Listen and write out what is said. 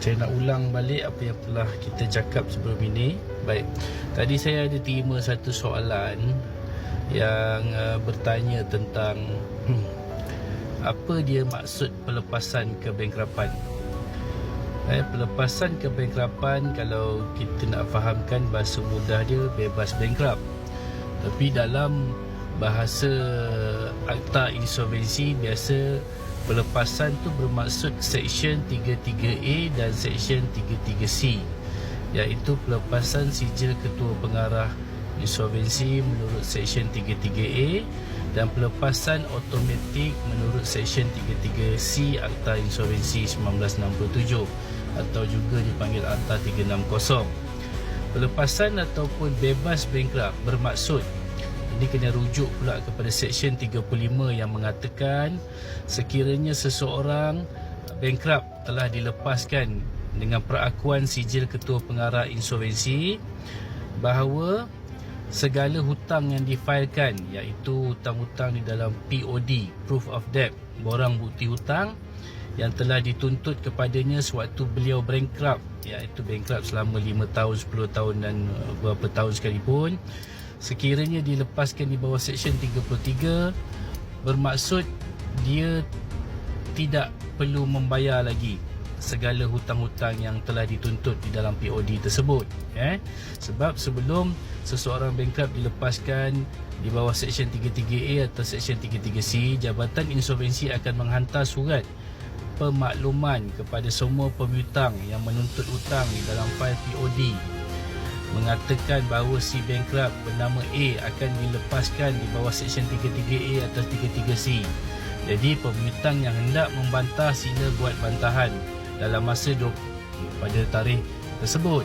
Saya nak ulang balik apa yang telah kita cakap sebelum ini. Baik, tadi saya ada terima satu soalan yang bertanya tentang apa dia maksud pelepasan kebankrapan. Pelepasan kebankrapan, kalau kita nak fahamkan bahasa mudah dia, bebas bankrupt. Tapi dalam bahasa Akta Insolvensi, biasa pelepasan tu bermaksud Seksyen 33A dan Seksyen 33C, iaitu pelepasan sijil ketua pengarah insolvensi menurut Seksyen 33A dan pelepasan automatik menurut Seksyen 33C Akta Insolvensi 1967 atau juga dipanggil Akta 360. Pelepasan ataupun bebas bankrupt bermaksud, ini kena rujuk pula kepada Seksyen 35 yang mengatakan sekiranya seseorang bankrupt telah dilepaskan dengan perakuan sijil ketua pengarah insolvensi, bahawa segala hutang yang difailkan, iaitu hutang-hutang di dalam POD, Proof of Debt, borang bukti hutang yang telah dituntut kepadanya sewaktu beliau bankrupt, iaitu bankrupt selama 5 tahun, 10 tahun dan beberapa tahun sekalipun, sekiranya dilepaskan di bawah Seksyen 33, bermaksud dia tidak perlu membayar lagi segala hutang-hutang yang telah dituntut di dalam POD tersebut. Sebab sebelum seseorang bankrupt dilepaskan di bawah Seksyen 33A atau Seksyen 33C, Jabatan Insolvensi akan menghantar surat pemakluman kepada semua pemihutang yang menuntut hutang di dalam fail POD, mengatakan bahawa si bankrupt bernama A akan dilepaskan di bawah Seksyen 33A atau 33C. Jadi pemihutang yang hendak membantah sila buat bantahan dalam masa pada tarikh tersebut.